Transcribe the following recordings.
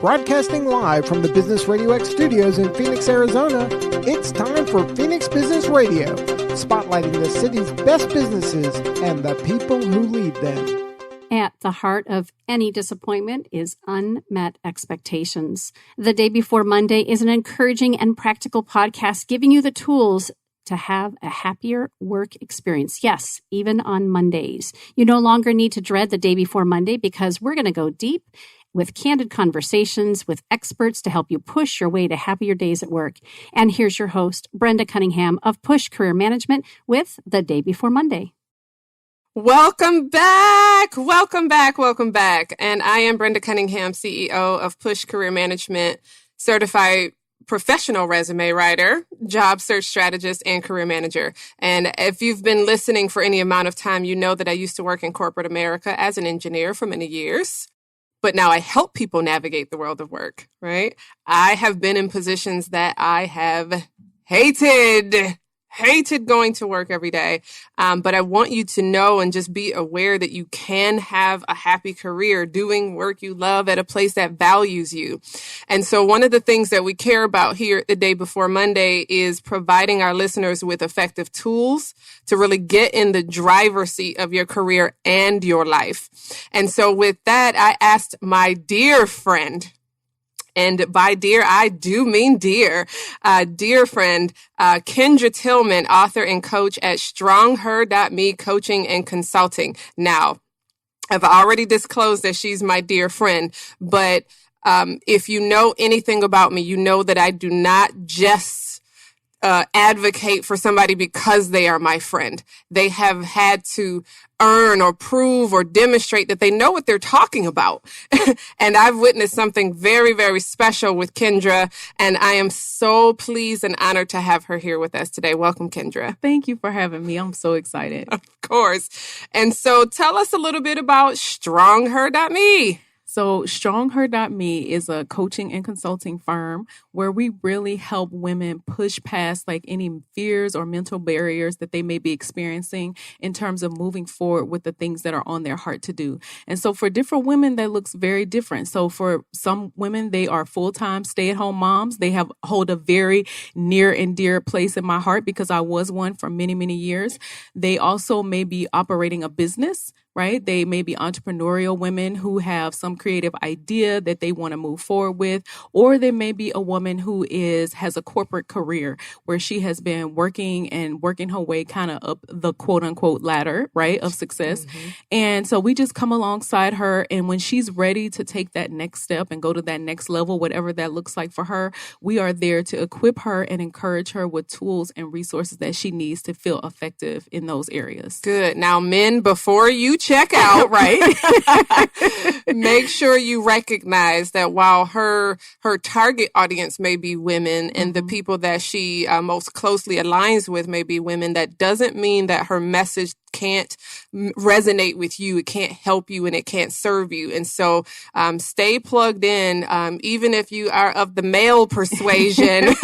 Broadcasting live from the Business Radio X studios in Phoenix, Arizona, it's time for Phoenix Business Radio, spotlighting the city's best businesses and the people who lead them. At the heart of any disappointment is unmet expectations. The Day Before Monday is an encouraging and practical podcast giving you the tools to have a happier work experience. Yes, even on Mondays. You no longer need to dread the day before Monday because we're going to go deep with candid conversations with experts to help you push your way to happier days at work. And here's your host, Brenda Cunningham of Push Career Management with The Day Before Monday. Welcome back. Welcome back. Welcome back. And I am Brenda Cunningham, CEO of Push Career Management, certified professional resume writer, job search strategist, and career manager. And if you've been listening for any amount of time, you know that I used to work in corporate America as an engineer for many years. But now I help people navigate the world of work, right? I have been in positions that I have hated going to work every day. But I want you to know and just be aware that you can have a happy career doing work you love at a place that values you. And so one of the things that we care about here at the Day Before Monday is providing our listeners with effective tools to really get in the driver's seat of your career and your life. And so with that, I asked my dear friend, and by dear, I do mean dear friend, Kendra Tillman, author and coach at strongher.me coaching and consulting. Now, I've already disclosed that she's my dear friend, but if you know anything about me, you know that I do not just advocate for somebody because they are my friend. They have had to earn or prove or demonstrate that they know what they're talking about. And I've witnessed something very, very special with Kendra, and I am so pleased and honored to have her here with us today. Welcome, Kendra. Thank you for having me. I'm so excited. Of course. And so tell us a little bit about strongher.me. So strongher.me is a coaching and consulting firm where we really help women push past like any fears or mental barriers that they may be experiencing in terms of moving forward with the things that are on their heart to do. And so for different women, that looks very different. So for some women, they are full-time stay-at-home moms. They hold a very near and dear place in my heart because I was one for many, many years. They also may be operating a business, right? They may be entrepreneurial women who have some creative idea that they want to move forward with, or there may be a woman who has a corporate career where she has been working her way kind of up the quote unquote ladder, right, of success. Mm-hmm. And so we just come alongside her. And when she's ready to take that next step and go to that next level, whatever that looks like for her, we are there to equip her and encourage her with tools and resources that she needs to feel effective in those areas. Good. Now, men, before you check out, right? Make sure you recognize that while her target audience may be women and the people that she most closely aligns with may be women, that doesn't mean that her message can't resonate with you. It can't help you and it can't serve you. And so stay plugged in, even if you are of the male persuasion,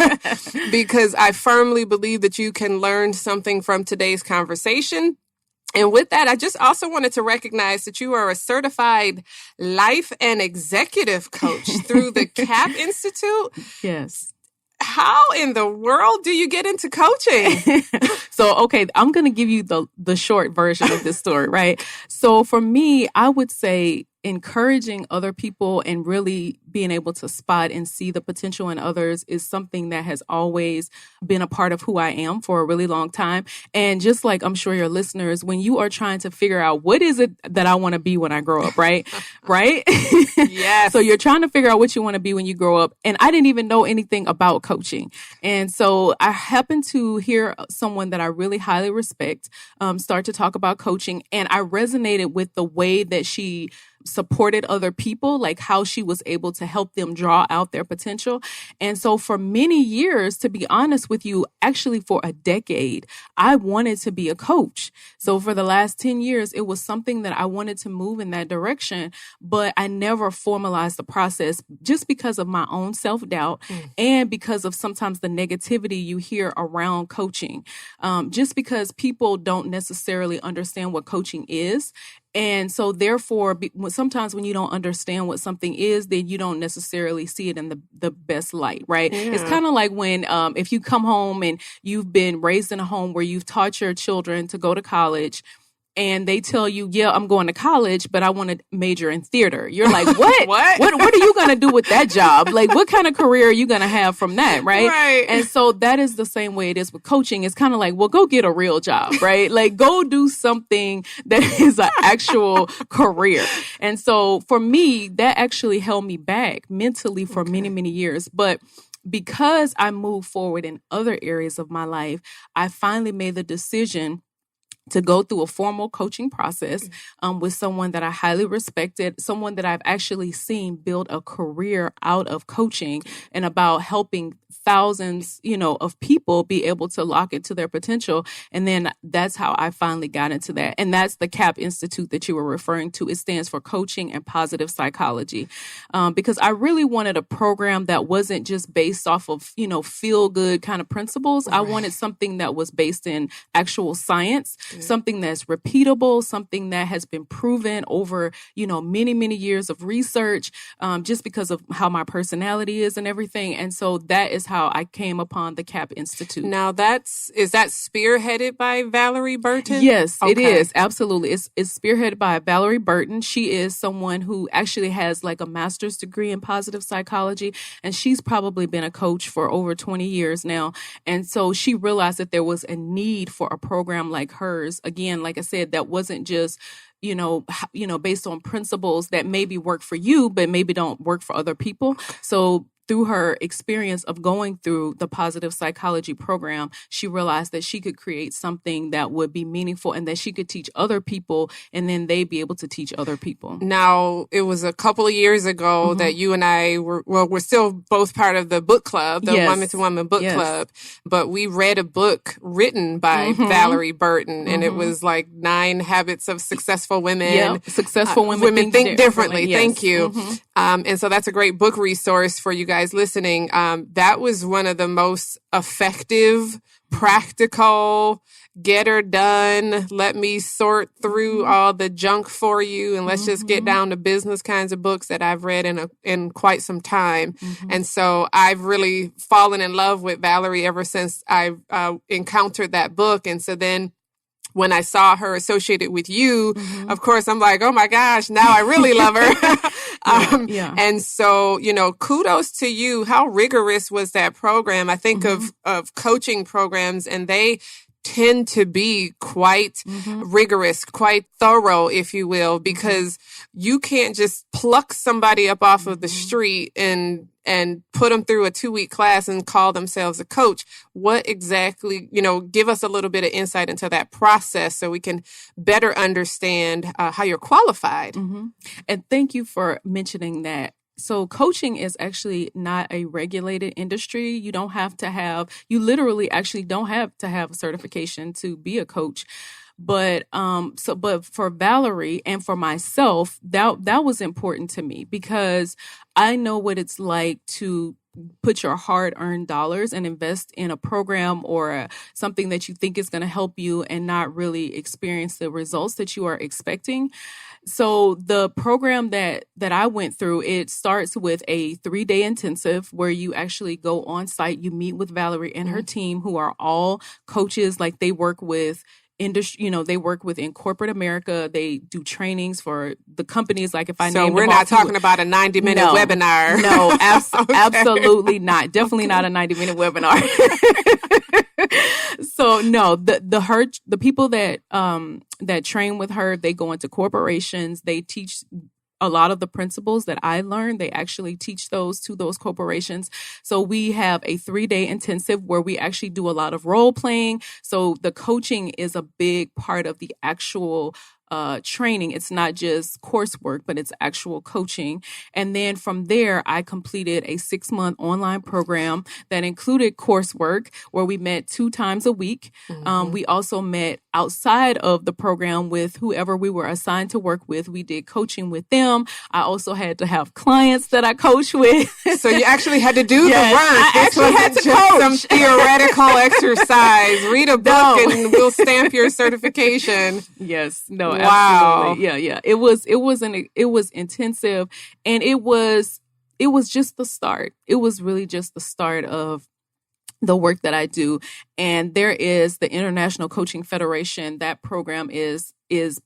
because I firmly believe that you can learn something from today's conversation. And with that, I just also wanted to recognize that you are a certified life and executive coach through the CAP Institute. Yes. How in the world do you get into coaching? So, okay, I'm going to give you the short version of this story, right? So for me, I would say encouraging other people and really being able to spot and see the potential in others is something that has always been a part of who I am for a really long time. And just like I'm sure your listeners, when you are trying to figure out what is it that I want to be when I grow up, right? Right? Yes. So you're trying to figure out what you want to be when you grow up. And I didn't even know anything about coaching. And so I happened to hear someone that I really highly respect start to talk about coaching. And I resonated with the way that she supported other people, like how she was able to help them draw out their potential. And so for many years, to be honest with you, actually for a decade, I wanted to be a coach. So for the last 10 years, it was something that I wanted to move in that direction, but I never formalized the process just because of my own self-doubt and because of sometimes the negativity you hear around coaching. Just because people don't necessarily understand what coaching is. And so therefore, sometimes when you don't understand what something is, then you don't necessarily see it in the best light, right? Yeah. It's kind of like when if you come home and you've been raised in a home where you've taught your children to go to college, and they tell you, yeah, I'm going to college, but I want to major in theater. You're like, what? What are you going to do with that job? Like, what kind of career are you going to have from that, right? Right. And so that is the same way it is with coaching. It's kind of like, well, go get a real job, right? Like, go do something that is an actual career. And so for me, that actually held me back mentally for many, many years. But because I moved forward in other areas of my life, I finally made the decision to go through a formal coaching process with someone that I highly respected, someone that I've actually seen build a career out of coaching and about helping thousands, of people be able to lock into their potential. And then that's how I finally got into that. And that's the CAP Institute that you were referring to. It stands for Coaching and Positive Psychology. Because I really wanted a program that wasn't just based off of, feel good kind of principles. Right. I wanted something that was based in actual science, something that's repeatable, something that has been proven over, many, many years of research, just because of how my personality is and everything. And so that is how I came upon the CAP Institute. Now is that spearheaded by Valerie Burton? Yes, okay. It is. Absolutely. It's spearheaded by Valerie Burton. She is someone who actually has like a master's degree in positive psychology, and she's probably been a coach for over 20 years now. And so she realized that there was a need for a program like hers. Again, like I said, that wasn't just based on principles that maybe work for you, but maybe don't work for other people. So through her experience of going through the positive psychology program, she realized that she could create something that would be meaningful and that she could teach other people, and then they'd be able to teach other people. Now, it was a couple of years ago that you and I we're still both part of the book club, the Woman to Woman book club, but we read a book written by Valerie Burton, and it was like 9 Habits of Successful Women. Yep. Successful women think differently. Yes. Thank you. And so that's a great book resource for you guys listening. That was one of the most effective, practical, get her done, let me sort through all the junk for you, and let's just get down to business kinds of books that I've read in quite some time. And so I've really fallen in love with Valerie ever since I encountered that book. And so then when I saw her associated with you, of course, I'm like, oh my gosh, now I really love her. And so, kudos to you. How rigorous was that program? I think of coaching programs, and they tend to be quite rigorous, quite thorough, if you will, because you can't just pluck somebody up off of the street and put them through a 2-week class and call themselves a coach. What exactly, give us a little bit of insight into that process so we can better understand how you're qualified. And thank you for mentioning that. So coaching is actually not a regulated industry. You literally actually don't have to have a certification to be a coach. But for Valerie and for myself, that was important to me because I know what it's like to put your hard-earned dollars and invest in a program or something that you think is going to help you and not really experience the results that you are expecting. So the program that I went through, it starts with a 3-day intensive where you actually go on site. You meet with Valerie and her team, who are all coaches. Like they work with industry, they work within corporate America. They do trainings for the companies. Like if I name them, we're not talking about a 90-minute webinar. No, absolutely not. Definitely not a 90-minute webinar. So no, the people that train with her, they go into corporations. They teach a lot of the principles that I learned. They actually teach those to those corporations. So we have a 3-day intensive where we actually do a lot of role playing. So the coaching is a big part of the actual training. It's not just coursework, but it's actual coaching. And then from there, I completed a 6-month online program that included coursework where we met 2 times a week. We also met outside of the program with whoever we were assigned to work with. We did coaching with them. I also had to have clients that I coached with. So you actually had to do the work. I actually had to coach. Some theoretical exercise. Read a book and we'll stamp your certification. Yes. No, Wow. Absolutely. Yeah. It was intensive, and it was just the start. It was really just the start of the work that I do. And there is the International Coaching Federation. That program is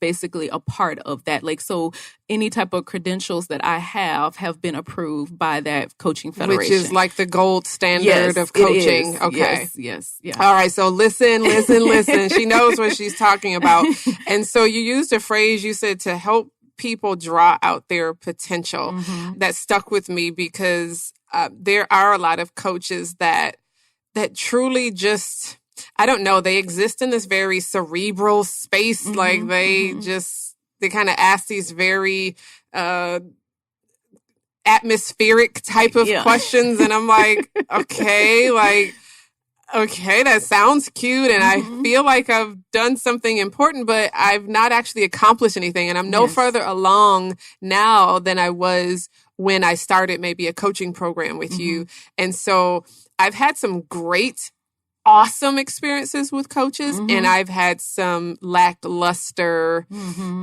basically a part of that. Like, so any type of credentials that I have been approved by that coaching federation. Which is like the gold standard of coaching. It is. Okay. Yes. Yeah. All right. So listen. She knows what she's talking about. And so you used a phrase, you said, to help people draw out their potential. That stuck with me because there are a lot of coaches that truly just, I don't know, they exist in this very cerebral space. Like they kind of ask these very atmospheric type of questions. And I'm like, okay, that sounds cute. And I feel like I've done something important, but I've not actually accomplished anything. And I'm no further along now than I was when I started maybe a coaching program with you. And so I've had some great, awesome experiences with coaches, and I've had some lackluster,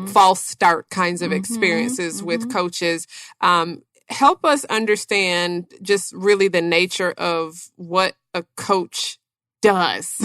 false start kinds of experiences with coaches. Help us understand just really the nature of what a coach does.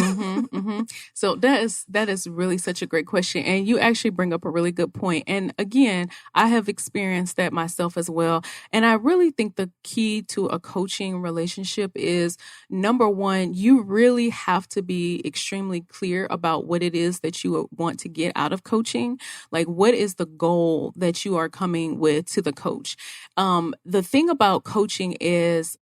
So that is really such a great question. And you actually bring up a really good point. And again, I have experienced that myself as well. And I really think the key to a coaching relationship is, number one, you really have to be extremely clear about what it is that you want to get out of coaching. Like, what is the goal that you are coming with to the coach? The thing about coaching is,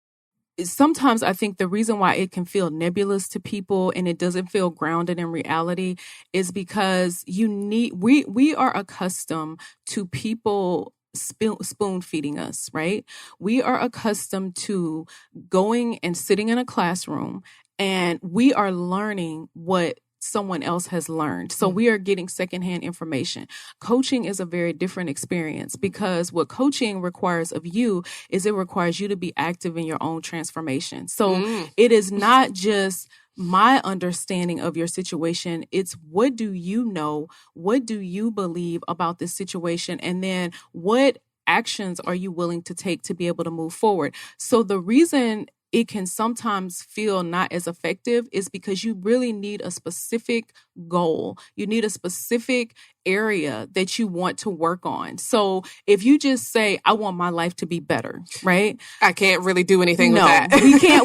sometimes I think the reason why it can feel nebulous to people and it doesn't feel grounded in reality is because we are accustomed to people spoon feeding us, right? We are accustomed to going and sitting in a classroom, and we are learning what someone else has learned. So we are getting secondhand information. Coaching is a very different experience, because what coaching requires of you is it requires you to be active in your own transformation. So it is not just my understanding of your situation. It's, what do you know? What do you believe about this situation? And then what actions are you willing to take to be able to move forward? So the reason it can sometimes feel not as effective is because you really need a specific goal. You need a specific area that you want to work on. So if you just say, I want my life to be better, right? I can't really do anything with that.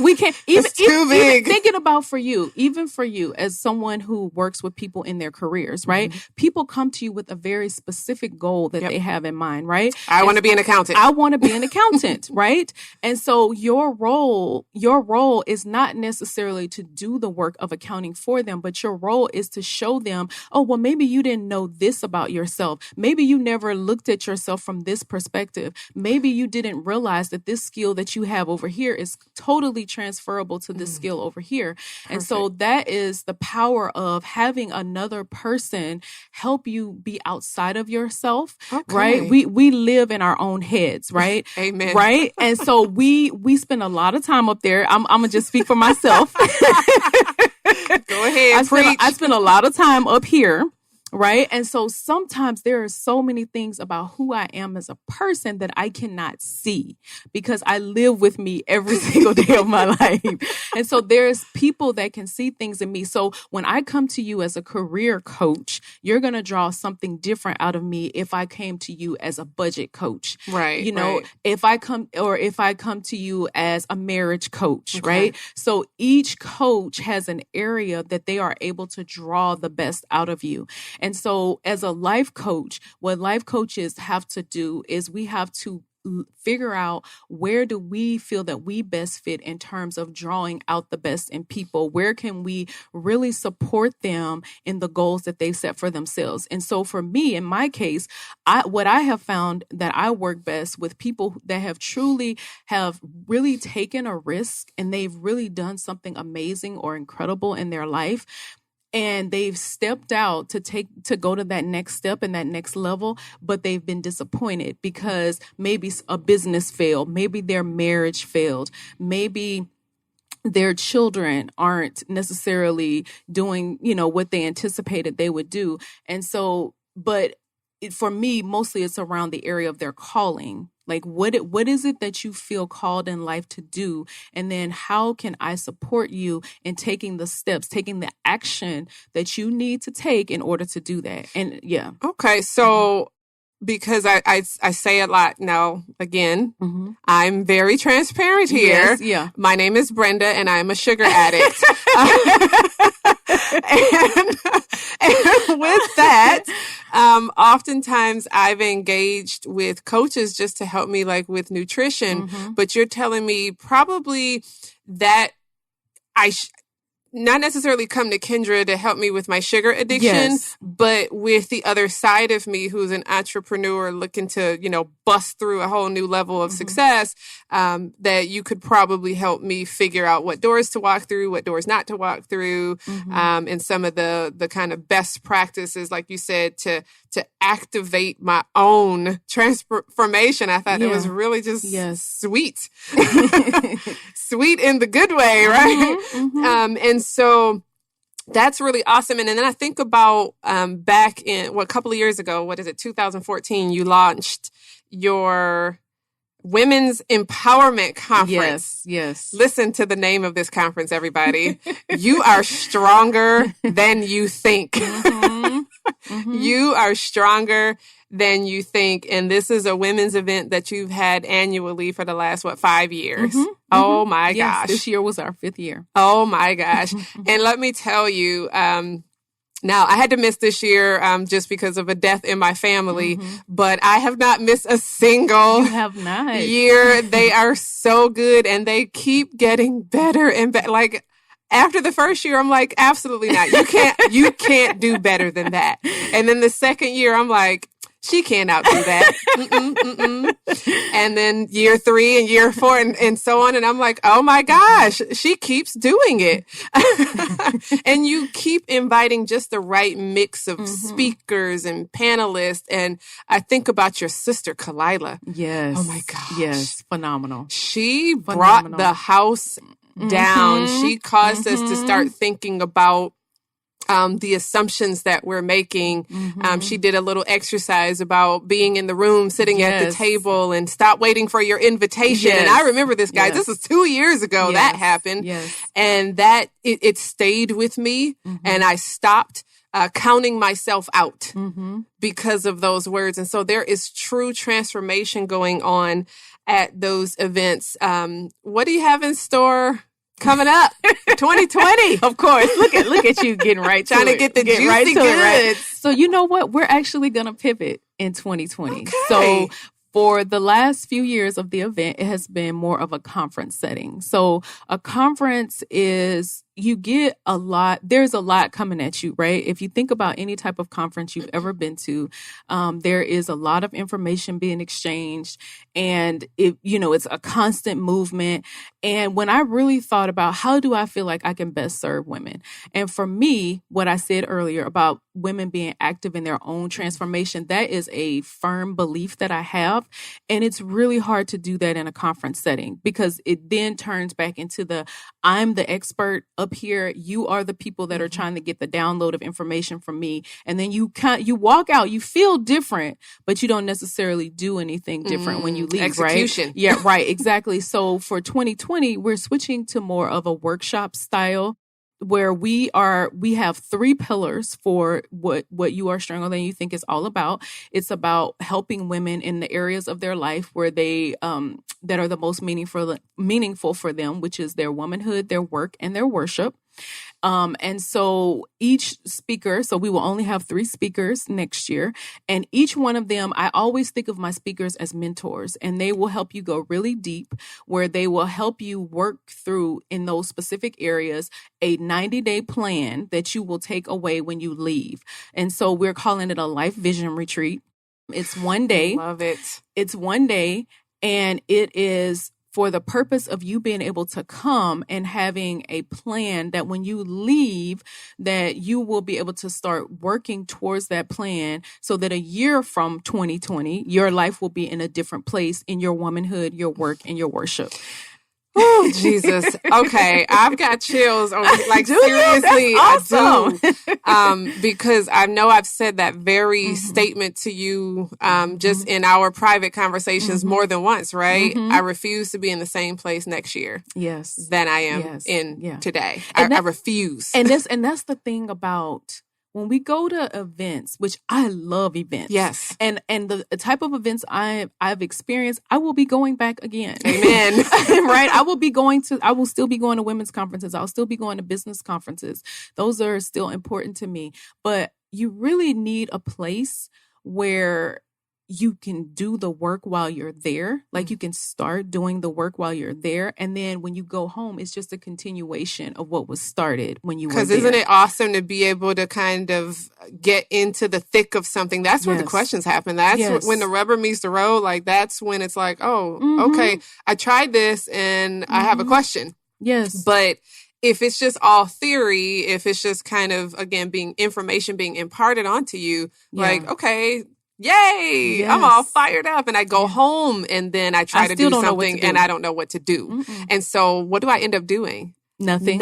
we can't. It's too big. Even thinking about even for you as someone who works with people in their careers, right? People come to you with a very specific goal that they have in mind, right? I want to be an accountant. I want to be an accountant, right? And so your role is not necessarily to do the work of accounting for them, but your role is to show them, oh, well, maybe you didn't know this about yourself. Maybe you never looked at yourself from this perspective. Maybe you didn't realize that this skill that you have over here is totally transferable to this skill over here. Perfect. And so that is the power of having another person help you be outside of yourself, right? We live in our own heads, right? Amen. Right? And so we spend a lot of time up there. I'm going to just speak for myself. Go ahead, preach. I spend a lot of time up here. Right. And so sometimes there are so many things about who I am as a person that I cannot see because I live with me every single day of my life. And so there's people that can see things in me. So when I come to you as a career coach, you're going to draw something different out of me if I came to you as a budget coach. Right. You know, if I come to you as a marriage coach, right? So each coach has an area that they are able to draw the best out of you. And so as a life coach, what life coaches have to do is we have to figure out, where do we feel that we best fit in terms of drawing out the best in people? Where can we really support them in the goals that they set for themselves? And so for me, in my case, what I have found that I work best with people that have really taken a risk and they've really done something amazing or incredible in their life. And they've stepped out to go to that next step and that next level, but they've been disappointed because maybe a business failed, maybe their marriage failed, maybe their children aren't necessarily doing, what they anticipated they would do. And so, but for me, mostly it's around the area of their calling. Like, what is it that you feel called in life to do? And then how can I support you in taking the steps, taking the action that you need to take in order to do that? And yeah. Okay. So because I say a lot now, again, I'm very transparent here. Yes, yeah. My name is Brenda and I'm a sugar addict. And with that, oftentimes I've engaged with coaches just to help me like with nutrition, but you're telling me probably that I not necessarily come to Kendra to help me with my sugar addiction, but with the other side of me who's an entrepreneur looking to, bust through a whole new level of success, that you could probably help me figure out what doors to walk through, what doors not to walk through, and some of the kind of best practices, like you said, to activate my own transformation. I thought it was really just sweet, sweet in the good way, right? And so that's really awesome. And then I think about back in, a couple of years ago, 2014, you launched your Women's Empowerment Conference. Yes. Listen to the name of this conference, everybody. You are stronger than you think. You are stronger than you think. And this is a women's event that you've had annually for the last, 5 years? Oh my gosh. This year was our 5th year. Oh my gosh. And let me tell you, now I had to miss this year just because of a death in my family, but I have not missed a single year. They are so good and they keep getting better and better. Like, after the first year, I'm like, absolutely not. You can't do better than that. And then the second year, I'm like, she can't outdo that. And then year 3 and year 4 and so on. And I'm like, oh my gosh, she keeps doing it. And you keep inviting just the right mix of speakers and panelists. And I think about your sister, Kalila. Yes. Oh my gosh. Yes. Phenomenal. She brought the house down. She caused us to start thinking about the assumptions that we're making. She did a little exercise about being in the room, sitting at the table, and stop waiting for your invitation. And I remember this, guys. This was 2 years ago that happened. And that it stayed with me, and I stopped counting myself out because of those words. And so there is true transformation going on at those events. What do you have in store coming up? 2020. Of course. Look at you getting right to trying to it. get the juicy right to goods. It, right? So you know what? We're actually going to pivot in 2020. Okay. So for the last few years of the event, it has been more of a conference setting. So a conference is, you get a lot, there's a lot coming at you, right? If you think about any type of conference you've ever been to, there is a lot of information being exchanged, and it's a constant movement. And when I really thought about how do I feel like I can best serve women? And for me, what I said earlier about women being active in their own transformation, that is a firm belief that I have. And it's really hard to do that in a conference setting, because it then turns back into I'm the expert up here. You are the people that are trying to get the download of information from me. And then you walk out, you feel different, but you don't necessarily do anything different when you leave, execution. Right? Yeah, right. Exactly. So for 2020, we're switching to more of a workshop style, where we have 3 pillars for what You Are Stronger Than You Think is all about. It's about helping women in the areas of their life where they that are the most meaningful for them, which is their womanhood, their work, and their worship. And so each speaker, so we will only have 3 speakers next year, and each one of them, I always think of my speakers as mentors, and they will help you go really deep, where they will help you work through in those specific areas a 90-day plan that you will take away when you leave. And so we're calling it a life vision retreat. It's 1 day. Love it. It's 1 day, and it is for the purpose of you being able to come and having a plan that when you leave, that you will be able to start working towards that plan, so that a year from 2020, your life will be in a different place in your womanhood, your work, and your worship. Oh, Jesus. Okay. I've got chills. Like, Do you? seriously, That's awesome. I do. Because I know I've said that very statement to you just in our private conversations more than once, right? I refuse to be in the same place next year Yes. than I am in today. I refuse. And that's the thing about when we go to events, which I love events. Yes. And the type of events I've experienced, I will be going back again. Amen. Right? I will still be going to women's conferences. I'll still be going to business conferences. Those are still important to me. But you really need a place where you can do the work while you're there. Like you can start doing the work while you're there. And then when you go home, it's just a continuation of what was started when you were there. Because isn't it awesome to be able to kind of get into the thick of something? That's where the questions happen. That's when the rubber meets the road. Like that's when it's like, oh, okay, I tried this and I have a question. Yes. But if it's just all theory, if it's just kind of, again, information being imparted onto you, like, okay, yay, yes. I'm all fired up. And I go home and then I try to do something and I don't know what to do. And so what do I end up doing? Nothing.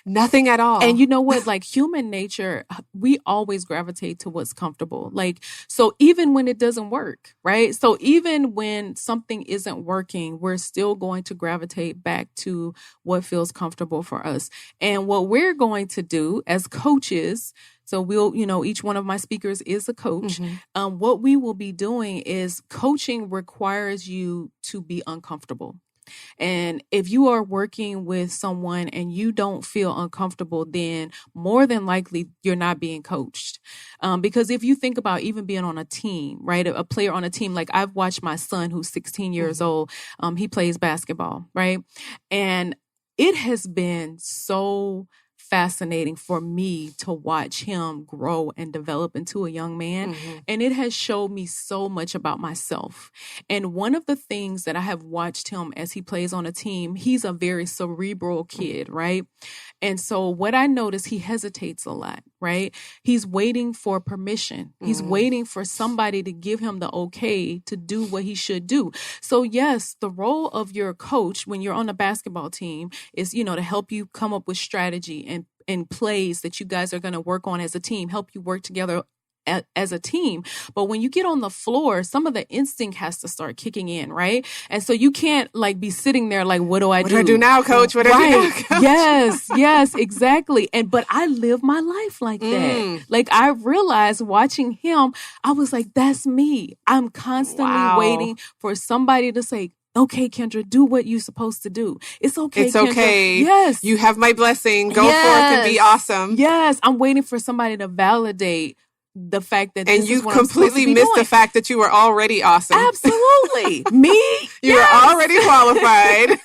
Nothing at all. And you know what? Like human nature, we always gravitate to what's comfortable. Like, so even when it doesn't work, right? So even when something isn't working, we're still going to gravitate back to what feels comfortable for us. And what we're going to do as coaches, so we'll, each one of my speakers is a coach. What we will be doing is coaching requires you to be uncomfortable. And if you are working with someone and you don't feel uncomfortable, then more than likely you're not being coached. Because if you think about even being on a team, right? A player on a team, like I've watched my son who's 16 years old. He plays basketball, right? And it has been so fascinating for me to watch him grow and develop into a young man. And it has showed me so much about myself. And one of the things that I have watched him as he plays on a team, he's a very cerebral kid, right? And so what I notice, he hesitates a lot, right? He's waiting for permission. He's waiting for somebody to give him the okay to do what he should do. So yes, the role of your coach when you're on a basketball team is, to help you come up with strategy and plays that you guys are going to work on as a team, help you work together as a team. But when you get on the floor, some of the instinct has to start kicking in, right? And so you can't be sitting there like, what do I do? What do I do now, coach? What do I do now, coach? Yes, exactly. But I live my life like that. Like I realized watching him, I was like, that's me. I'm constantly waiting for somebody to say, okay, Kendra, do what you're supposed to do. It's okay, It's Kendra. okay. Yes. You have my blessing. Go forth and be awesome. Yes. I'm waiting for somebody to validate the fact that and this you is what completely I'm missed the fact that you were already awesome. Absolutely. Me? You were already qualified.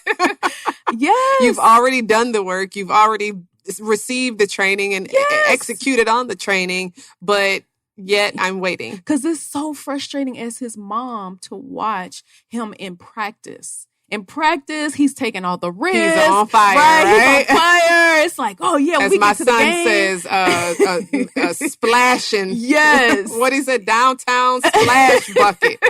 Yes. You've already done the work. You've already received the training and executed on the training. But yet I'm waiting. Because it's so frustrating as his mom to watch him in practice. In practice, he's taking all the risks. He's on fire, right? He's on fire. It's like, oh yeah, as we my get to the game. son says, a splashing. Yes. What is it? Downtown splash bucket.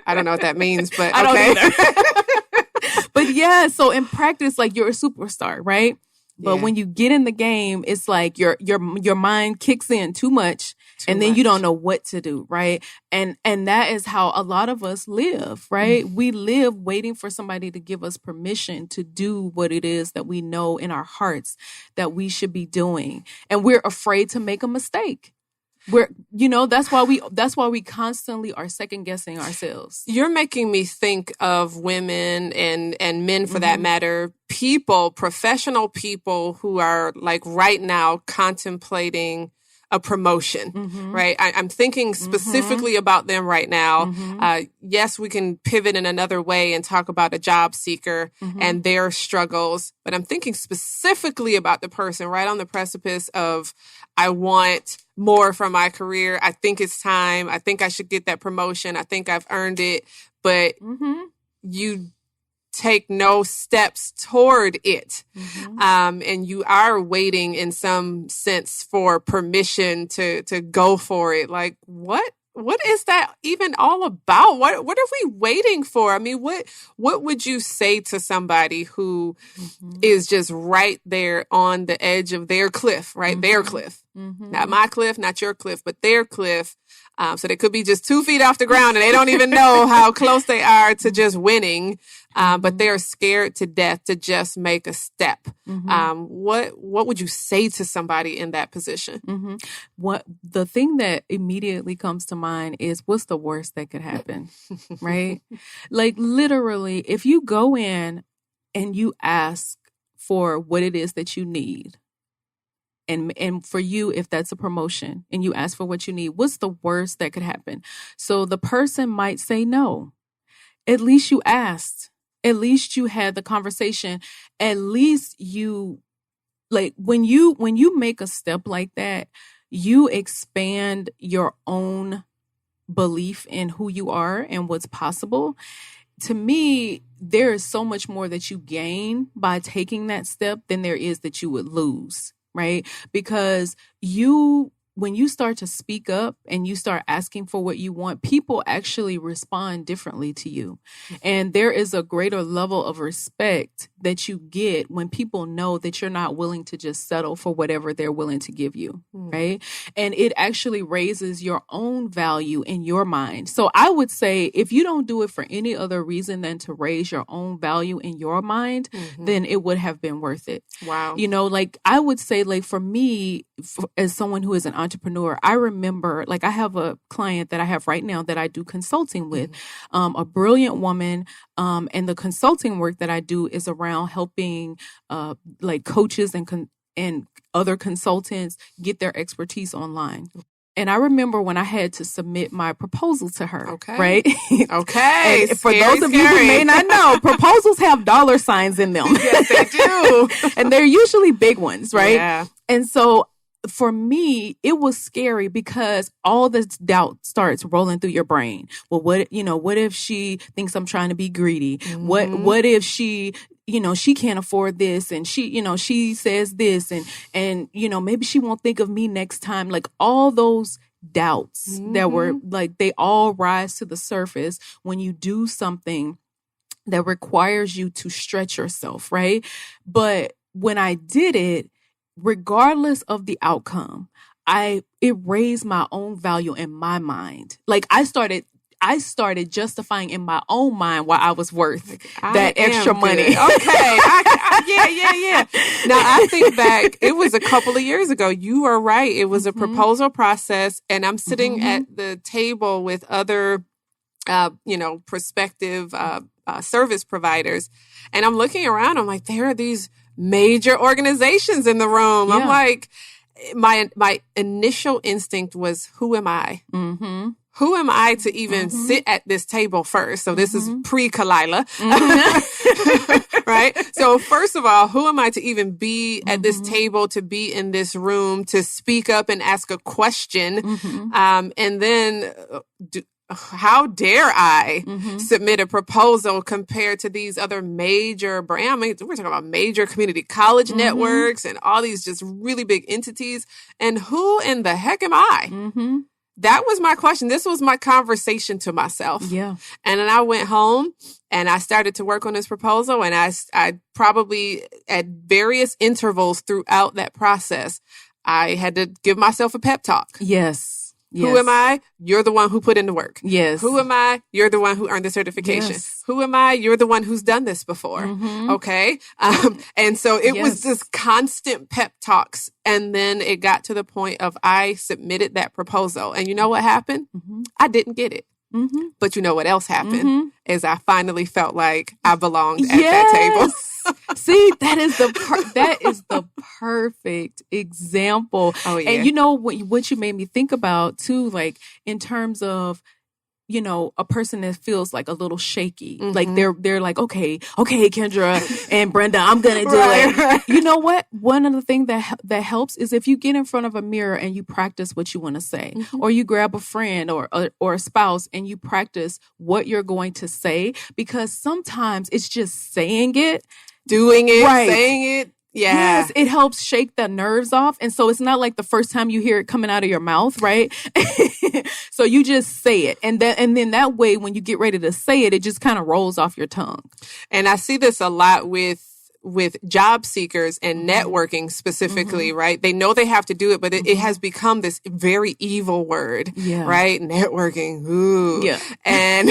I don't know what that means, but I okay. don't either. But yeah, so in practice, like you're a superstar, right? But when you get in the game, it's like your mind kicks in too much. And then you don't know what to do, right? And that is how a lot of us live, right? We live waiting for somebody to give us permission to do what it is that we know in our hearts that we should be doing. And we're afraid to make a mistake. That's why we constantly are second guessing ourselves. You're making me think of women and men for that matter, professional people who are like right now contemplating a promotion, right? I'm thinking specifically about them right now. Yes, we can pivot in another way and talk about a job seeker and their struggles, but I'm thinking specifically about the person right on the precipice of, I want more from my career. I think it's time. I think I should get that promotion. I think I've earned it, but you take no steps toward it. And you are waiting in some sense for permission to go for it. Like, what what is that even all about? What are we waiting for? I mean, what would you say to somebody who is just right there on the edge of their cliff, right? Their cliff. Not my cliff, not your cliff, but their cliff. So they could be just 2 feet off the ground and they don't even know how close they are to just winning. But they're scared to death to just make a step. What would you say to somebody in that position? What the thing that immediately comes to mind is, what's the worst that could happen, right? Like literally, if you go in and you ask for what it is that you need, and for you, if that's a promotion and you ask for what you need, what's the worst that could happen? So the person might say no. At least you asked. At least you had the conversation. At least you, like, when you make a step like that, you expand your own belief in who you are and what's possible. To me, there is so much more that you gain by taking that step than there is that you would lose. Right? Because when you start to speak up and you start asking for what you want, people actually respond differently to you. And there is a greater level of respect that you get when people know that you're not willing to just settle for whatever they're willing to give you. Right? And it actually raises your own value in your mind. So I would say if you don't do it for any other reason than to raise your own value in your mind, then it would have been worth it. Wow. You know, like I would say, like for me, as someone who is an entrepreneur, I remember, like I have a client that I have right now that I do consulting with, a brilliant woman. And the consulting work that I do is around helping like coaches and other consultants get their expertise online. And I remember when I had to submit my proposal to her, right? Okay. And for those of you who may not know, proposals have dollar signs in them. Yes, they do. And they're usually big ones, right? Yeah. And so for me, it was scary because all this doubt starts rolling through your brain. Well, what if she thinks I'm trying to be greedy? What if she, she can't afford this and she says this and maybe she won't think of me next time. Like all those doubts that were like, they all rise to the surface when you do something that requires you to stretch yourself, right? But when I did it, regardless of the outcome, it raised my own value in my mind. Like I started justifying in my own mind why I was worth that extra money. Okay. Yeah. Now I think back, it was a couple of years ago. You are right. It was a proposal process and I'm sitting at the table with other, prospective service providers. And I'm looking around. I'm like, there are these major organizations in the room. Yeah. I'm like, my initial instinct was, who am I? Who am I to even sit at this table first? So this is pre-Kalila, right? So first of all, who am I to even be at this table, to be in this room, to speak up and ask a question? And then how dare I submit a proposal compared to these other major brands? I mean, we're talking about major community college networks and all these just really big entities. And who in the heck am I? That was my question. This was my conversation to myself. Yeah. And then I went home and I started to work on this proposal. And I probably at various intervals throughout that process, I had to give myself a pep talk. Yes. Who am I? You're the one who put in the work. Yes. Who am I? You're the one who earned the certification. Yes. Who am I? You're the one who's done this before. Okay. And so it was just constant pep talks. And then it got to the point of I submitted that proposal. And you know what happened? I didn't get it. But you know what else happened? Is I finally felt like I belonged at that table. See, that is the perfect example. Oh, yeah. And you know what you made me think about too, like in terms of, a person that feels like a little shaky, like they're like, okay, Kendra and Brenda, I'm going to do it. Right. You know what? One of the things that helps is if you get in front of a mirror and you practice what you want to say, or you grab a friend or a spouse and you practice what you're going to say, because sometimes it's just saying it, doing it, saying it, Yeah. Yes, it helps shake the nerves off. And so it's not like the first time you hear it coming out of your mouth, right? So you just say it. And then that way, when you get ready to say it, it just kind of rolls off your tongue. And I see this a lot with job seekers and networking specifically, right? They know they have to do it, but it has become this very evil word, right? Networking. Ooh. Yeah. And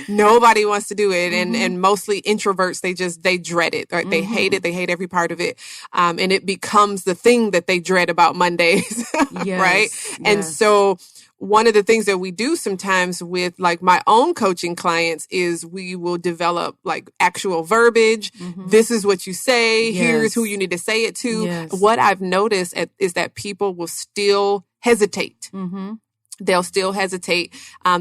nobody wants to do it. And mostly introverts, they dread it, right? They hate it. They hate every part of it. And it becomes the thing that they dread about Mondays, right? And so one of the things that we do sometimes with like my own coaching clients is we will develop like actual verbiage. This is what you say. Here's who you need to say it to. What I've noticed is that people will still hesitate. They'll still hesitate.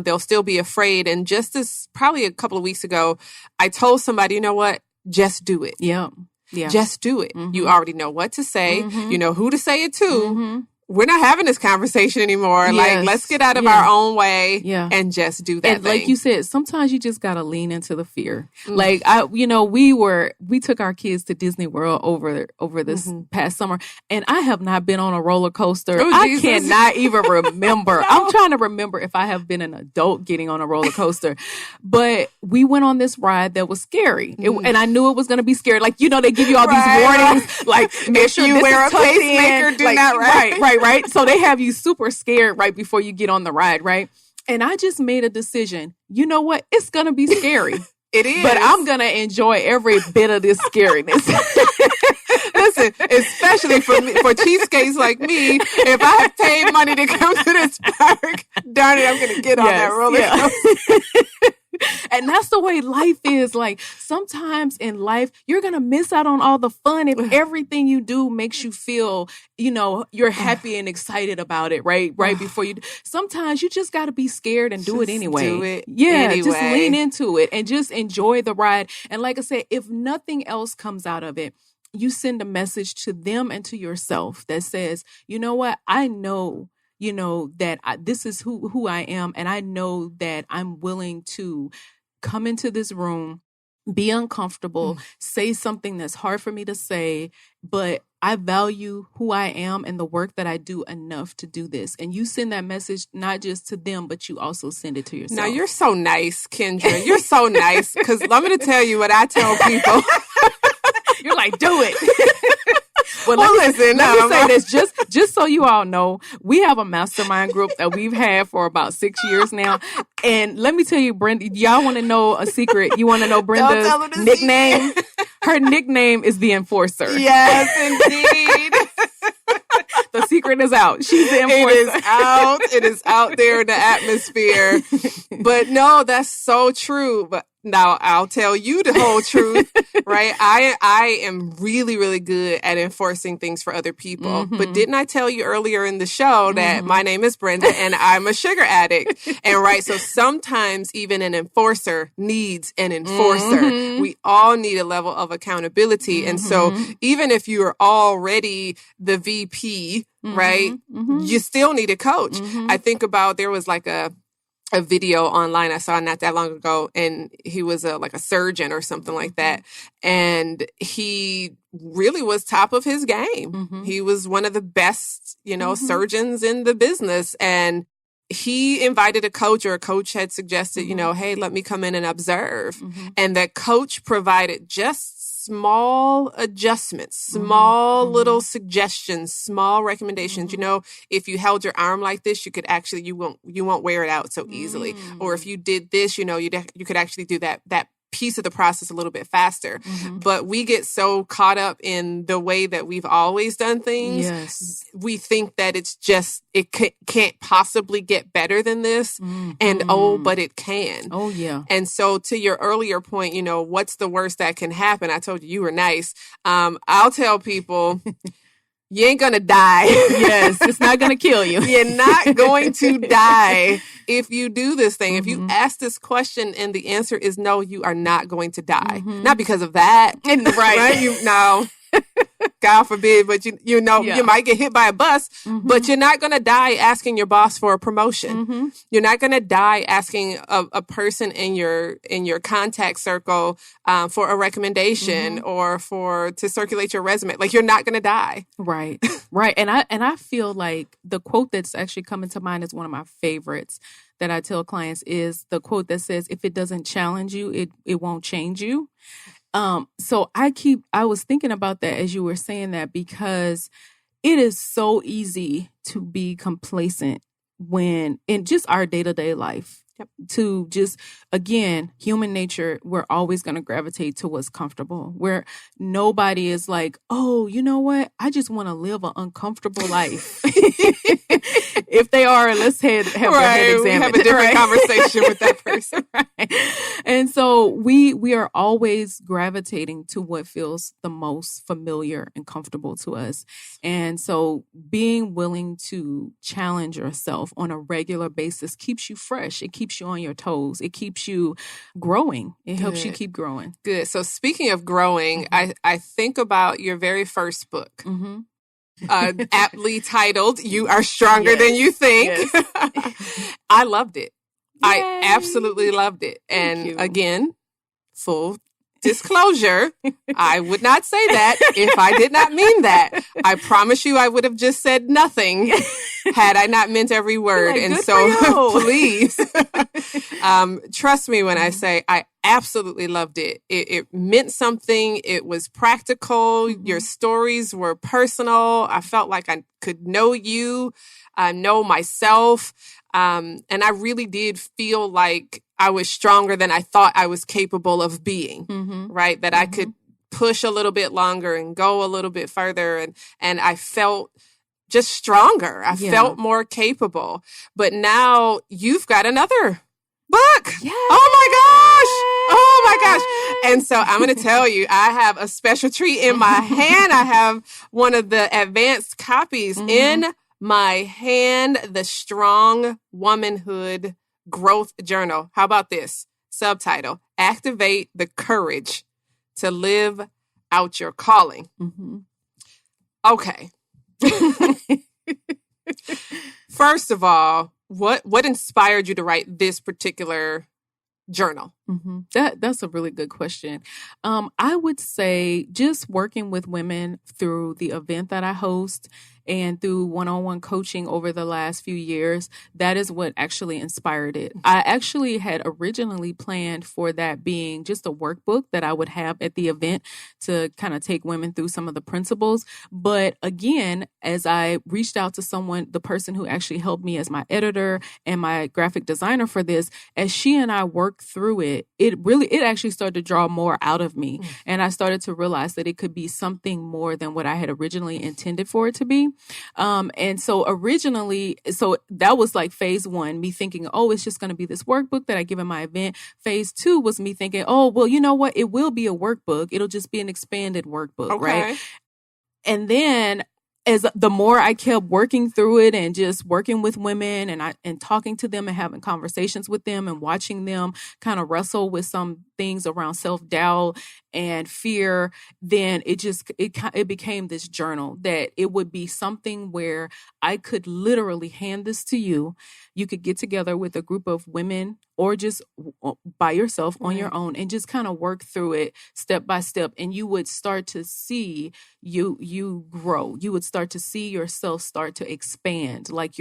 They'll still be afraid. And just as probably a couple of weeks ago, I told somebody, you know what? Just do it. Yeah. Just do it. You already know what to say. You know who to say it to. We're not having this conversation anymore. Yes. Like, let's get out of our own way and just do that and thing. Like you said, sometimes you just got to lean into the fear. Like, we took our kids to Disney World over this past summer, and I have not been on a roller coaster. Oh, I cannot even remember. No. I'm trying to remember if I have been an adult getting on a roller coaster. But we went on this ride that was scary. And I knew it was going to be scary. Like, they give you all these warnings. Like, make sure you wear a pacemaker, do not right. So they have you super scared right before you get on the ride, right? And I just made a decision. You know what? It's going to be scary. It is. But I'm going to enjoy every bit of this scariness. Listen, especially for cheapskates like me, if I have paid money to come to this park, darn it, I'm going to get on that roller coaster. And that's the way life is. Like, sometimes in life, you're going to miss out on all the fun if everything you do makes you feel, you're happy and excited about it, right? Right before you. Sometimes you just got to be scared and do it anyway. Do it anyway. Just lean into it and just enjoy the ride. And like I said, if nothing else comes out of it, you send a message to them and to yourself that says, you know what? I know that this is who I am. And I know that I'm willing to come into this room, be uncomfortable, say something that's hard for me to say, but I value who I am and the work that I do enough to do this. And you send that message not just to them, but you also send it to yourself. Now, you're so nice, Kendra. You're so nice. Because I'm going to tell you what I tell people. You're like, do it. Well, let me say this, just so you all know, we have a mastermind group that we've had for about 6 years now. And let me tell you, Brenda, y'all want to know a secret? You want to know Brenda's nickname? Her nickname is the Enforcer. Yes, indeed. The secret is out. She's the Enforcer. It is out there in the atmosphere. But no, that's so true. But now I'll tell you the whole truth, right? I am really, really good at enforcing things for other people. But didn't I tell you earlier in the show that my name is Brenda and I'm a sugar addict? And right, so sometimes even an enforcer needs an enforcer. We all need a level of accountability. And so even if you're already the VP, right, you still need a coach. I think about, there was like a video online I saw not that long ago, and he was like a surgeon or something like that. And he really was top of his game. He was one of the best, surgeons in the business. And he invited a coach, or a coach had suggested, hey, let me come in and observe. And that coach provided just small adjustments, small little suggestions, small recommendations. If you held your arm like this, you could actually, you won't wear it out so easily. Or if you did this, you could actually do that piece of the process a little bit faster. But we get so caught up in the way that we've always done things. Yes. We think that it can't possibly get better than this. And but it can. Oh, yeah. And so to your earlier point, what's the worst that can happen? I told you were nice. I'll tell people, you ain't going to die. Yes, it's not going to kill you. You're not going to die if you do this thing. If you ask this question and the answer is no, you are not going to die. Not because of that. Right. No. God forbid, but you might get hit by a bus, but you're not going to die asking your boss for a promotion. You're not going to die asking a person in your contact circle for a recommendation or to circulate your resume. Like, you're not going to die. Right. Right. And I feel like the quote that's actually coming to mind is one of my favorites that I tell clients is the quote that says, if it doesn't challenge you, it won't change you. So I was thinking about that as you were saying that, because it is so easy to be complacent when in just our day-to-day life. To just, again, human nature, we're always going to gravitate to what's comfortable, where nobody is like, oh, you know what? I just want to live an uncomfortable life. If they are, let's have their head examined. Have a different conversation with that person. Right. And so we are always gravitating to what feels the most familiar and comfortable to us. And so being willing to challenge yourself on a regular basis keeps you fresh. It keeps you on your toes. It keeps you growing. It helps you keep growing. Good. So speaking of growing, I think about your very first book. Aptly titled, You Are Stronger Than You Think. Yes. I loved it. Yay. I absolutely loved it. And again, full disclosure, I would not say that if I did not mean that. I promise you I would have just said nothing had I not meant every word. Like, and so please trust me when I say I absolutely loved it. It meant something. It was practical. Your stories were personal. I felt like I could know you, know myself. And I really did feel like I was stronger than I thought I was capable of being, right? That I could push a little bit longer and go a little bit further. And I felt just stronger. I felt more capable. But now you've got another book. Yay. Oh my gosh. And so I'm going to tell you, I have a special treat in my hand. I have one of the advanced copies in my hand, the Strong Womanhood Growth Journal. How about this? Subtitle: Activate the Courage to Live Out Your Calling. Okay. First of all, what inspired you to write this particular journal? That's a really good question. I would say just working with women through the event that I host and through one-on-one coaching over the last few years, that is what actually inspired it. I actually had originally planned for that being just a workbook that I would have at the event to kind of take women through some of the principles. But again, as I reached out to someone, the person who actually helped me as my editor and my graphic designer for this, as she and I worked through it, it actually started to draw more out of me. And I started to realize that it could be something more than what I had originally intended for it to be. And so that was like phase one, me thinking, oh, it's just going to be this workbook that I give in my event. Phase two was me thinking, oh, well, you know what? It will be a workbook. It'll just be an expanded workbook, right? And then as the more I kept working through it and just working with women and talking to them and having conversations with them and watching them kind of wrestle with some things around self-doubt and fear, then it became this journal that it would be something where I could literally hand this to you. You could get together with a group of women or just by yourself on your own and just kind of work through it step by step. And you would start to see you grow. You would start to see yourself start to expand, like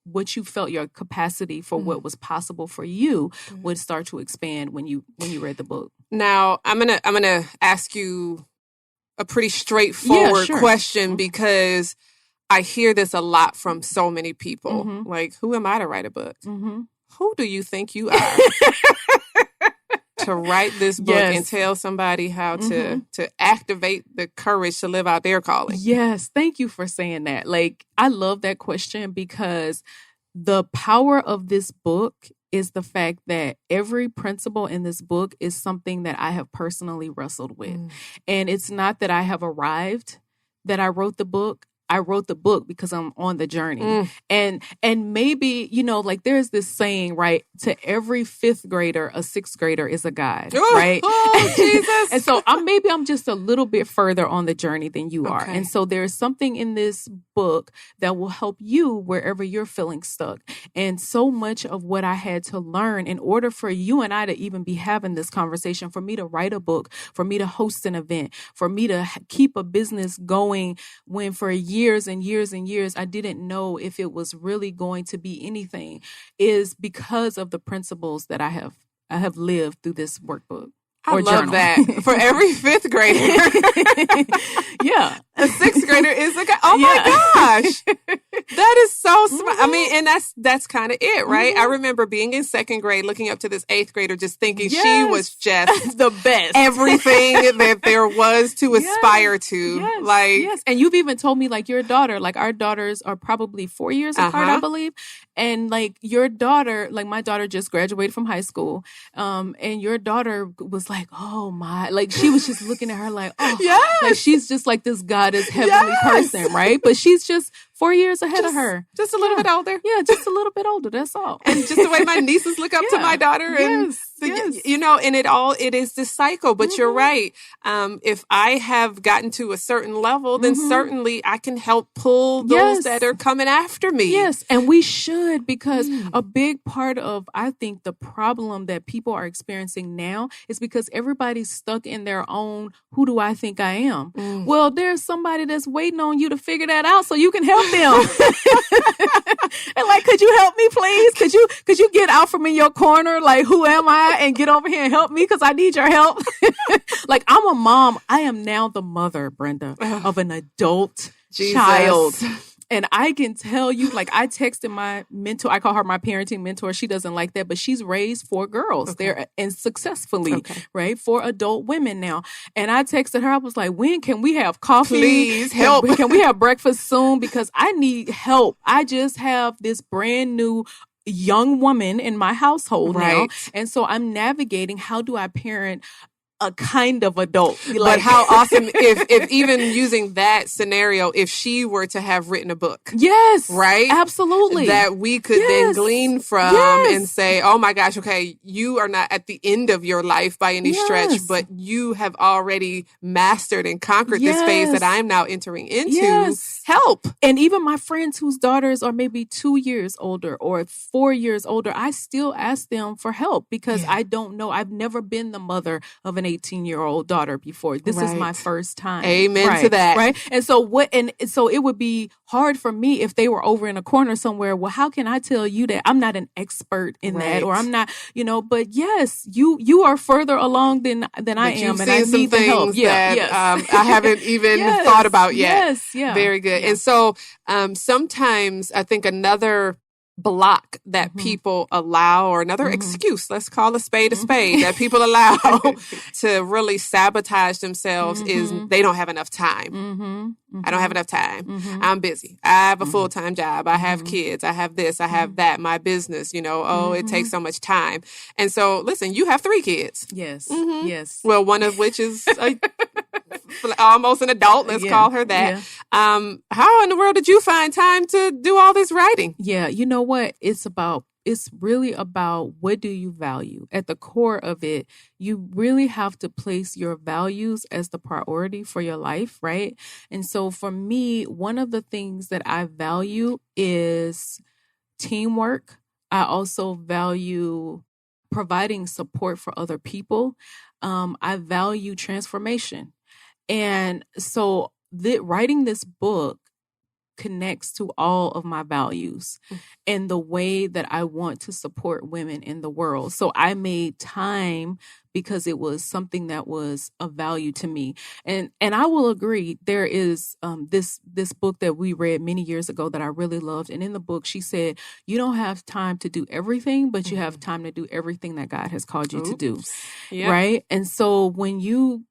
what you felt your capacity for what was possible for you would start to expand when you read the book. Now, I'm gonna ask you a pretty straightforward question because I hear this a lot from so many people. Like, who am I to write a book? Who do you think you are to write this book and tell somebody how to activate the courage to live out their calling? Yes. Thank you for saying that. Like, I love that question because the power of this book is the fact that every principle in this book is something that I have personally wrestled with. And it's not that I have arrived that I wrote the book. I wrote the book because I'm on the journey. And maybe, like there's this saying, right? To every fifth grader, a sixth grader is a guide, right? Oh, Jesus. And so I'm just a little bit further on the journey than you are. And so there's something in this book that will help you wherever you're feeling stuck. And so much of what I had to learn in order for you and I to even be having this conversation, for me to write a book, for me to host an event, for me to keep a business going when for years and years and years, I didn't know if it was really going to be anything, is because of the principles that I have lived through this workbook. I love that. For every fifth grader. Yeah. A sixth grader is a guy. Oh my gosh. That is so smart. I mean, and that's kind of it, right? I remember being in second grade, looking up to this eighth grader, just thinking she was just the best. Everything that there was to aspire to. Yes. And you've even told me like your daughter, like our daughters are probably 4 years apart, I believe. And like your daughter, like my daughter just graduated from high school. And your daughter was like, oh my, like she was just looking at her like, oh, like she's just like this goddess heavenly person, right? But she's just 4 years ahead of her. Just a little bit older. Yeah, just a little bit older. That's all. And just the way my nieces look up to my daughter. And and it is this cycle. But you're right. If I have gotten to a certain level, then certainly I can help pull those that are coming after me. Yes. And we should, because a big part of, I think, the problem that people are experiencing now is because everybody's stuck in their own, who do I think I am? Well, there's somebody that's waiting on you to figure that out so you can help them. And like, could you help me, please? Could you get out from in your corner? Like, who am I? And get over here and help me because I need your help. Like, I'm a mom. I am now the mother, Brenda, of an adult child. And I can tell you, like, I texted my mentor. I call her my parenting mentor. She doesn't like that, but she's raised 4 girls there and successfully, right? 4 adult women now. And I texted her. I was like, when can we have coffee? Please help. Can we have breakfast soon? Because I need help. I just have this brand new young woman in my household now. And so I'm navigating, how do I parent a kind of adult? But how awesome if even using that scenario, if she were to have written a book. Yes. Right? Absolutely. That we could then glean from and say, oh my gosh, okay, you are not at the end of your life by any stretch, but you have already mastered and conquered this phase that I'm now entering into. Help. And even my friends whose daughters are maybe 2 years older or 4 years older, I still ask them for help because I don't know. I've never been the mother of an 18-year-old daughter before. This is my first time. Amen to that. Right. And so it would be hard for me if they were over in a corner somewhere. Well, how can I tell you that I'm not an expert in that, or I'm not, but yes, you are further along than I am. And I need the help. I haven't even thought about yet. Yes. Yeah. Very good. And so sometimes I think another block that people allow, or another excuse, let's call a spade, that people allow to really sabotage themselves is they don't have enough time. I don't have enough time. I'm busy. I have a full-time job. I have kids. I have this. I have that. My business, it takes so much time. And so, listen, you have 3 kids. Yes. Yes. Well, one of which is almost an adult. Let's call her that. Yeah. How in the world did you find time to do all this writing? Yeah. You know what? It's really about, what do you value? At the core of it, you really have to place your values as the priority for your life, right? And so for me, one of the things that I value is teamwork. I also value providing support for other people. I value transformation. And so writing this book connects to all of my values and the way that I want to support women in the world. So I made time because it was something that was of value to me. And I will agree, there is this book that we read many years ago that I really loved. And in the book, she said, you don't have time to do everything, but you have time to do everything that God has called you to do. Yep. Right? And so when you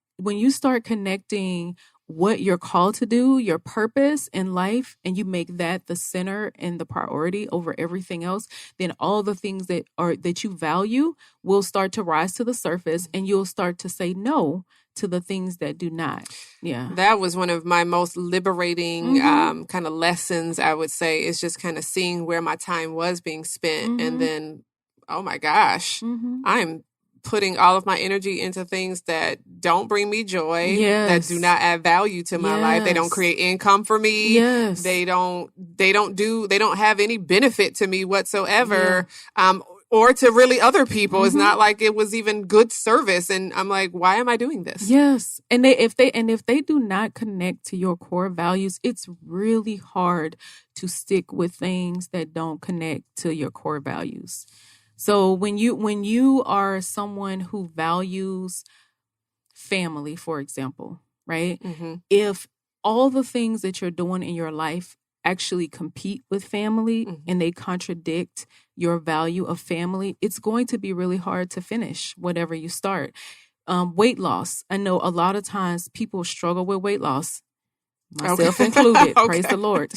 start connecting what you're called to do, your purpose in life, and you make that the center and the priority over everything else, then all the things that you value will start to rise to the surface, and you'll start to say no to the things that do not. Yeah. That was one of my most liberating kind of lessons, I would say, is just kind of seeing where my time was being spent. And then, oh my gosh, I'm putting all of my energy into things that don't bring me joy, that do not add value to my life. They don't create income for me. Yes. They don't have any benefit to me whatsoever. Or to really other people. It's not like it was even good service. And I'm like, why am I doing this? Yes. And if they do not connect to your core values, it's really hard to stick with things that don't connect to your core values. So when you are someone who values family, for example, right? If all the things that you're doing in your life actually compete with family and they contradict your value of family, it's going to be really hard to finish whatever you start. Weight loss. I know a lot of times people struggle with weight loss. Myself included. Praise the Lord.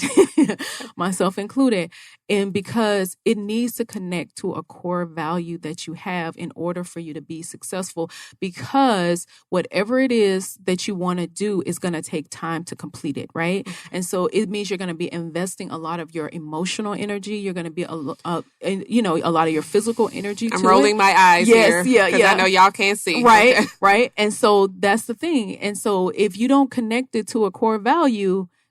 Myself included. And because it needs to connect to a core value that you have in order for you to be successful, because whatever it is that you want to do is going to take time to complete it, right? And so it means you're going to be investing a lot of your emotional energy. You're going to be, a lot of your physical energy. I'm rolling my eyes here. Because I know y'all can't see. Right, right. And so that's the thing. And so if you don't connect it to a core value,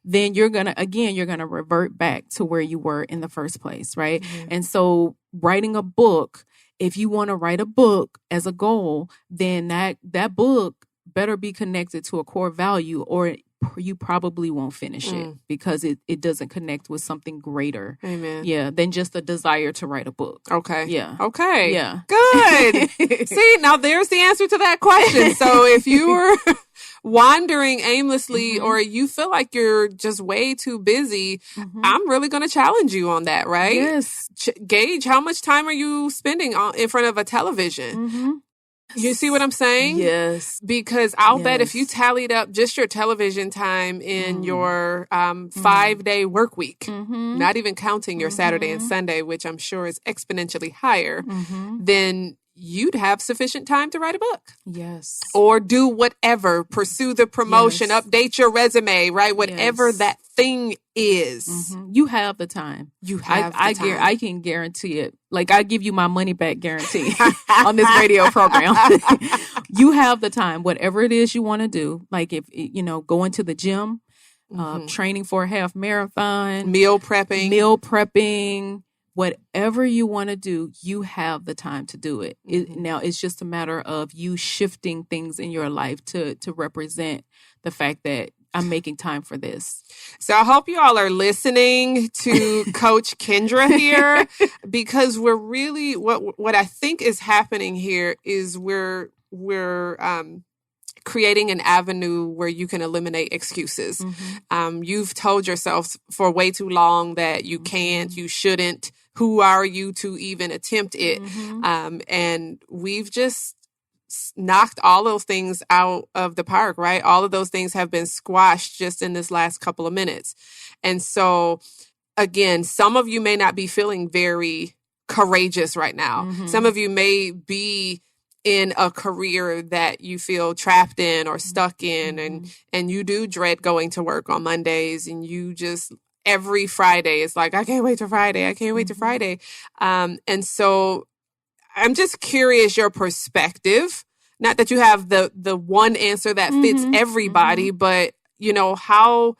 then you're going to revert back to where you were in the first place, right? And so writing a book, if you want to write a book as a goal, then that book better be connected to a core value, or you probably won't finish it because it doesn't connect with something greater. Amen. Yeah, than just a desire to write a book. Okay. Yeah. Okay. Yeah. Good. See, now there's the answer to that question. So if you were wandering aimlessly or you feel like you're just way too busy, I'm really going to challenge you on that, right? Yes. Gauge how much time are you spending in front of a television? You see what I'm saying? Yes. Because I'll bet if you tallied up just your television time in your 5-day work week, not even counting your Saturday and Sunday, which I'm sure is exponentially higher, then you'd have sufficient time to write a book. Yes. Or do whatever, pursue the promotion, update your resume, right? Whatever that thing is. You have the time. You have the time. I can guarantee it. Like, I give you my money back guarantee on this radio program. You have the time, whatever it is you want to do. Like, if, going to the gym, training for a half marathon, meal prepping, whatever you want to do, you have the time to do it. Now, it's just a matter of you shifting things in your life to represent the fact that I'm making time for this. So I hope you all are listening to Coach Kendra here, because we're really, what I think is happening here is we're creating an avenue where you can eliminate excuses. You've told yourself for way too long that you can't, you shouldn't. Who are you to even attempt it? And we've just knocked all those things out of the park, right? All of those things have been squashed just in this last couple of minutes. And so, again, some of you may not be feeling very courageous right now. Some of you may be in a career that you feel trapped in or stuck in, and you do dread going to work on Mondays, and you just every Friday it's like, I can't wait to Friday. I can't wait to Friday. And so I'm just curious your perspective. Not that you have the one answer that fits everybody, but how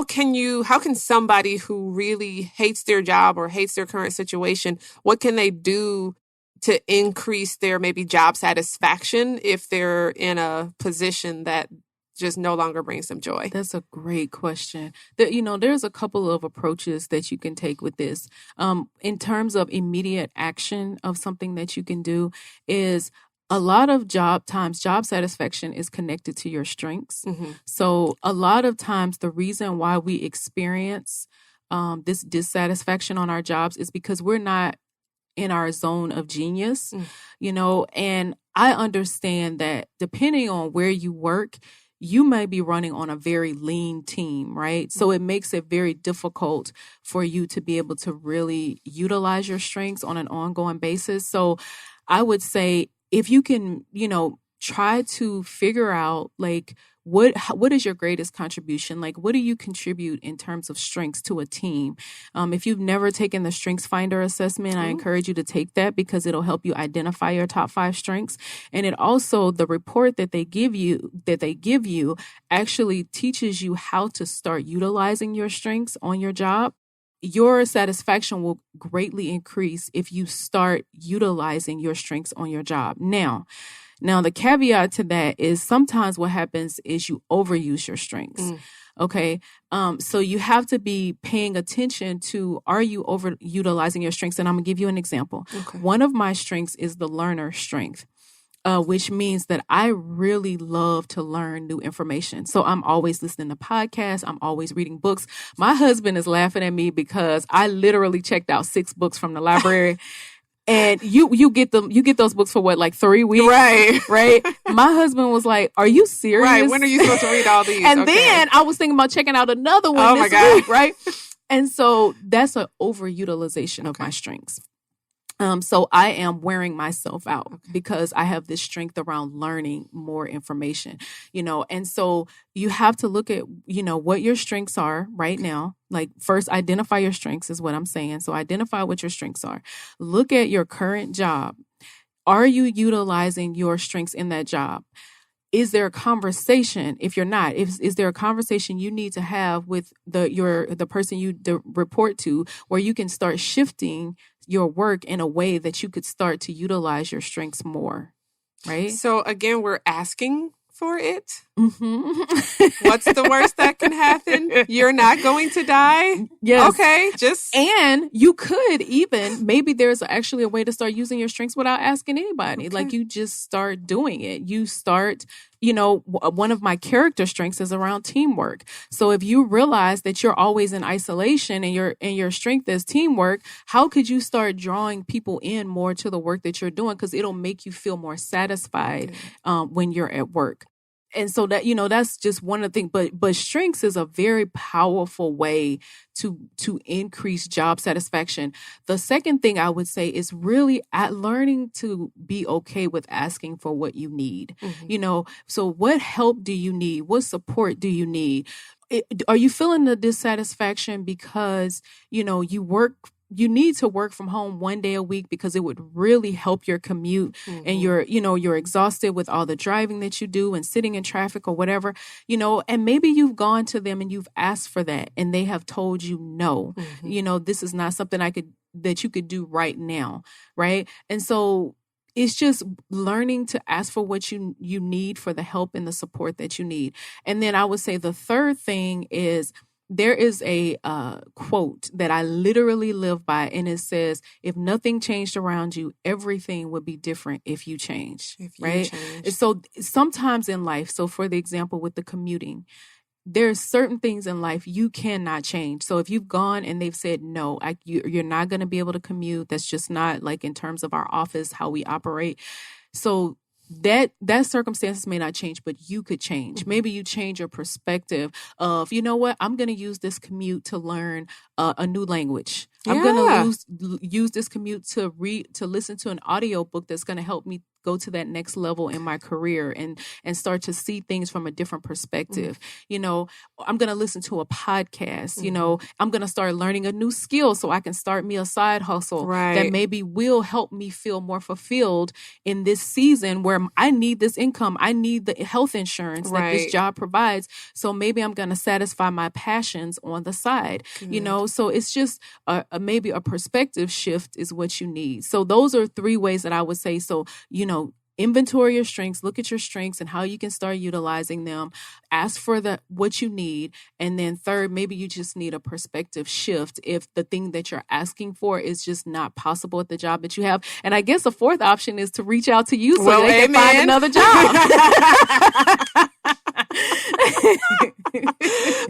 can somebody who really hates their job or hates their current situation, what can they do to increase their maybe job satisfaction if they're in a position that just no longer brings them joy? That's a great question. There's a couple of approaches that you can take with this. In terms of immediate action of something that you can do is a lot of job satisfaction is connected to your strengths. So a lot of times the reason why we experience this dissatisfaction on our jobs is because we're not in our zone of genius, and I understand that depending on where you work, you may be running on a very lean team, right? So it makes it very difficult for you to be able to really utilize your strengths on an ongoing basis. So I would say if you can, try to figure out like what is your greatest contribution? Like, what do you contribute in terms of strengths to a team? If you've never taken the Strengths Finder assessment, I encourage you to take that because it'll help you identify your top 5 strengths. And it also, the report that they give you actually teaches you how to start utilizing your strengths on your job. Your satisfaction will greatly increase if you start utilizing your strengths on your job. Now, the caveat to that is sometimes what happens is you overuse your strengths. Okay. So you have to be paying attention to, are you overutilizing your strengths? And I'm going to give you an example. Okay. One of my strengths is the learner strength. Which means that I really love to learn new information. So I'm always listening to podcasts. I'm always reading books. My husband is laughing at me because I literally checked out 6 books from the library. And you get those books for what, like 3 weeks? Right. My husband was like, "Are you serious? Right. When are you supposed to read all these?" And then I was thinking about checking out another one this week, right? And so that's an overutilization of my strengths. So I am wearing myself out because I have this strength around learning more information, and so you have to look at, what your strengths are right now. Like, first, identify your strengths is what I'm saying. So identify what your strengths are. Look at your current job. Are you utilizing your strengths in that job? Is there a conversation? If you're not, is there a conversation you need to have with the person you report to, where you can start shifting your work in a way that you could start to utilize your strengths more, right? So again, we're asking for it. Mm-hmm. What's the worst that can happen? You're not going to die? Yes. Okay. And you could even, maybe there's actually a way to start using your strengths without asking anybody. Okay. Like, you just start doing it. You start, one of my character strengths is around teamwork. So if you realize that you're always in isolation and your strength is teamwork, how could you start drawing people in more to the work that you're doing? Because it'll make you feel more satisfied when you're at work. And so that, that's just one of the things, but strengths is a very powerful way to increase job satisfaction. The second thing I would say is really learning to be okay with asking for what you need. Mm-hmm. So what help do you need? What support do you need? Are you feeling the dissatisfaction because, you need to work from home 1 day a week because it would really help your commute, mm-hmm. and you're exhausted with all the driving that you do and sitting in traffic or whatever, and maybe you've gone to them and you've asked for that and they have told you no, mm-hmm. This is not something that you could do right now. Right. And so it's just learning to ask for what you need, for the help and the support that you need. And then I would say the third thing is, there is a quote that I literally live by, and it says, if nothing changed around you, everything would be different if you change. Right? So sometimes in life, so for the example with the commuting, there's certain things in life you cannot change. So if you've gone and they've said, no, you're not going to be able to commute, that's just not, like, in terms of our office, how we operate. So that circumstances may not change, but you could change. Mm-hmm. Maybe you change your perspective of, I'm going to use this commute to learn a new language. Yeah. I'm going to use this commute to listen to an audiobook that's going to help me go to that next level in my career and start to see things from a different perspective. Mm-hmm. I'm going to listen to a podcast. Mm-hmm. I'm going to start learning a new skill so I can start me a side hustle that maybe will help me feel more fulfilled in this season where I need this income. I need the health insurance that this job provides. So maybe I'm going to satisfy my passions on the side. Mm-hmm. So it's just maybe a perspective shift is what you need. So those are 3 ways that I would say. So, inventory your strengths, look at your strengths and how you can start utilizing them, ask for what you need. And then third, maybe you just need a perspective shift if the thing that you're asking for is just not possible at the job that you have. And I guess a fourth option is to reach out to you so they can find another job.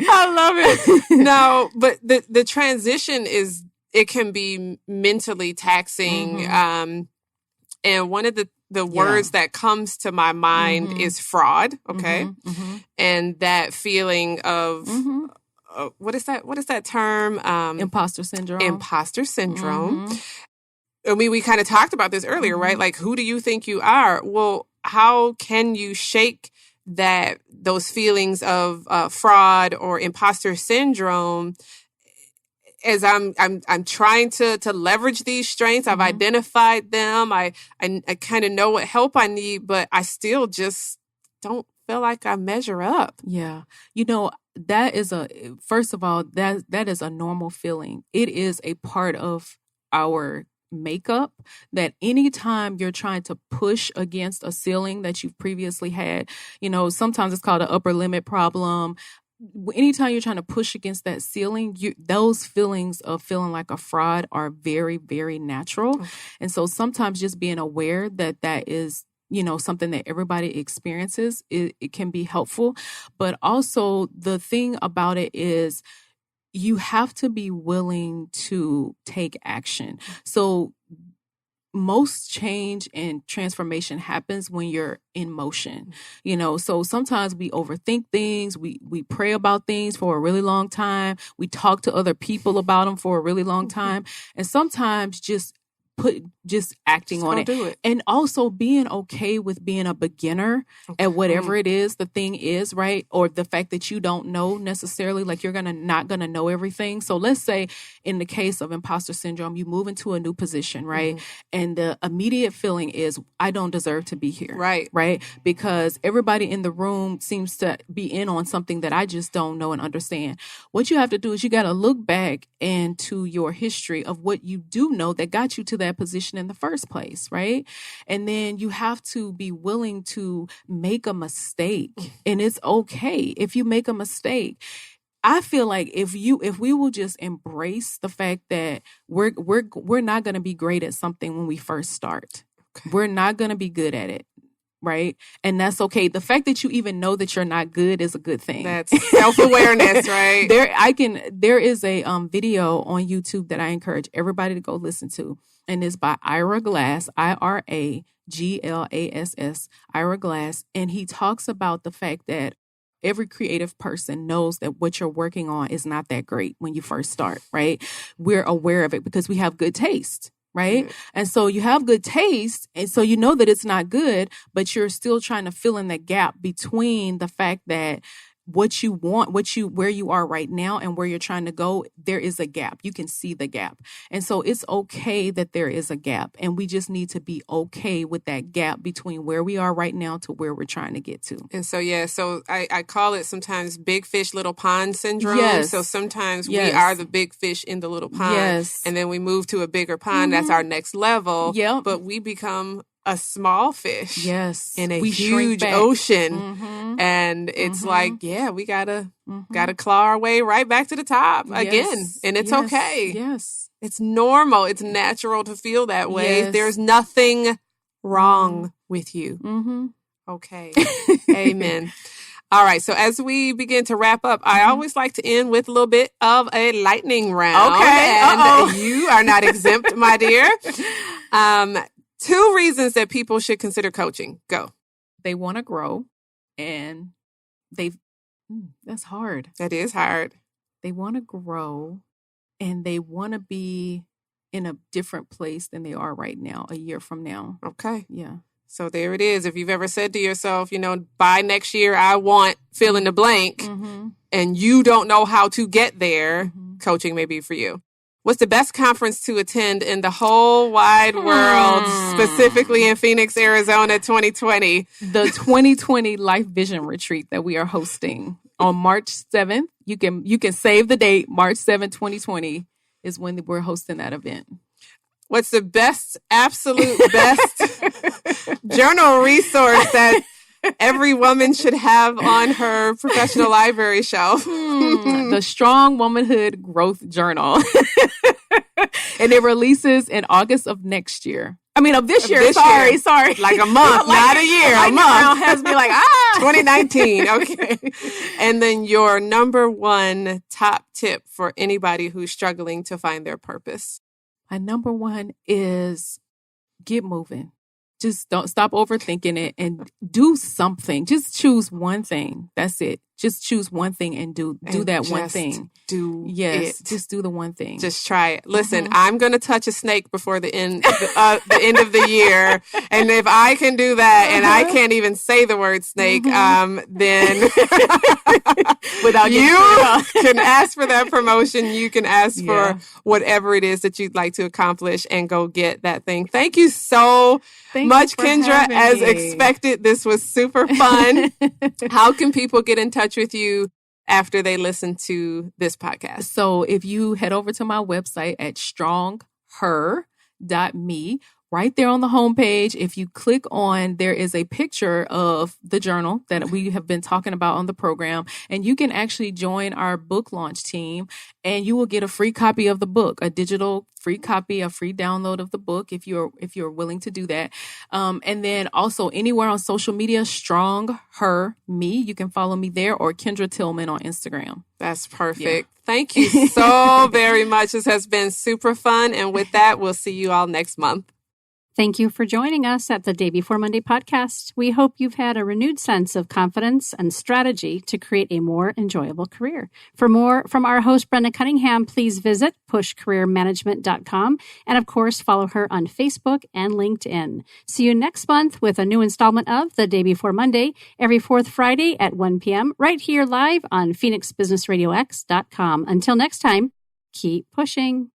I love it. No, but the transition it can be mentally taxing. Mm-hmm. And one of the the words that comes to my mind is fraud. Okay. And that feeling of, what is that term? Imposter syndrome. Imposter syndrome. I mean, we kind of talked about this earlier, right? Like, who do you think you are? Well, how can you shake those feelings of fraud or imposter syndrome? As I'm trying to leverage these strengths, I've identified them. I kind of know what help I need, but I still just don't feel like I measure up. Yeah. That is first of all, that is a normal feeling. It is a part of our makeup that anytime you're trying to push against a ceiling that you've previously had, sometimes it's called an upper limit problem. Anytime you're trying to push against that ceiling, those feelings of feeling like a fraud are very, very natural. And so sometimes just being aware that is, something that everybody experiences, it can be helpful. But also the thing about it is you have to be willing to take action. So most change and transformation happens when you're in motion, so sometimes we overthink things. We pray about things for a really long time. We talk to other people about them for a really long time. And sometimes just acting on it. Do it. And also being okay with being a beginner at whatever it is the thing is, right? Or the fact that you don't know necessarily, like you're not gonna know everything. So let's say in the case of imposter syndrome, you move into a new position, right? And the immediate feeling is, I don't deserve to be here. Right? Because everybody in the room seems to be in on something that I just don't know and understand. What you have to do is you got to look back into your history of what you do know that got you to that position in the first place, right? And then you have to be willing to make a mistake. And it's okay if you make a mistake. I feel like if we will just embrace the fact that we're not going to be great at something when we first start. We're not going to be good at it. Right. And that's okay. The fact that you even know that you're not good is a good thing. That's self-awareness, right? There is a video on YouTube that I encourage everybody to go listen to. And it's by Ira Glass, IRAGLASS, Ira Glass. And he talks about the fact that every creative person knows that what you're working on is not that great when you first start, right? We're aware of it because we have good taste. Right. And so you have good taste. And so you know that it's not good, but you're still trying to fill in that gap between the fact that what you want, where you are right now and where you're trying to go, there is a gap. You can see the gap. And so it's okay that there is a gap. And we just need to be okay with that gap between where we are right now to where we're trying to get to. And so, so I call it sometimes big fish, little pond syndrome. Yes. So sometimes we are the big fish in the little pond. Yes. And then we move to a bigger pond. That's our next level. Yep. But we become a small fish in a we huge ocean. And it's like, we gotta claw our way right back to the top again. And it's okay. Yes. It's normal. It's natural to feel that way. Yes. There's nothing wrong with you. Okay. Amen. All right. So as we begin to wrap up, I always like to end with a little bit of a lightning round. Okay. And you are not exempt, my dear. 2 reasons that people should consider coaching. Go. They want to grow and that's hard. That is hard. They want to grow and they want to be in a different place than they are right now, a year from now. Okay. Yeah. So there it is. If you've ever said to yourself, by next year, I want fill in the blank, and you don't know how to get there, coaching may be for you. What's the best conference to attend in the whole wide world, specifically in Phoenix, Arizona, 2020? The 2020 Life Vision Retreat that we are hosting on March 7th. You can save the date. March 7th, 2020 is when we're hosting that event. What's the absolute best journal resource that every woman should have on her professional library shelf? The Strong Womanhood Growth Journal. And it releases in August of next year. I mean, of this year. Sorry. Like a month, not a year. A month. Has me like, 2019. Okay. And then your number 1 top tip for anybody who's struggling to find their purpose. My number 1 is get moving. just don't stop overthinking it and do something. Just choose one thing. That's it. Just choose one thing and do that one thing. Just do the one thing. Just try it. Listen, I'm going to touch a snake before the end of the year. And if I can do that and I can't even say the word snake, then without you can ask for that promotion. You can ask for whatever it is that you'd like to accomplish and go get that thing. Thank you so much, Kendra. As expected, this was super fun. How can people get in touch with you after they listen to this podcast? So if you head over to my website at strongher.me, right there on the homepage, if you click on, there is a picture of the journal that we have been talking about on the program, and you can actually join our book launch team, and you will get a free copy of the book, a digital free copy, a free download of the book if you're willing to do that. And then also anywhere on social media, strongher me, you can follow me there, or Kendra Tillman on Instagram. That's perfect. Yeah. Thank you so very much. This has been super fun. And with that, we'll see you all next month. Thank you for joining us at the Day Before Monday podcast. We hope you've had a renewed sense of confidence and strategy to create a more enjoyable career. For more from our host, Brenda Cunningham, please visit pushcareermanagement.com and, of course, follow her on Facebook and LinkedIn. See you next month with a new installment of the Day Before Monday every fourth Friday at 1 p.m. right here live on PhoenixBusinessRadioX.com. Until next time, keep pushing.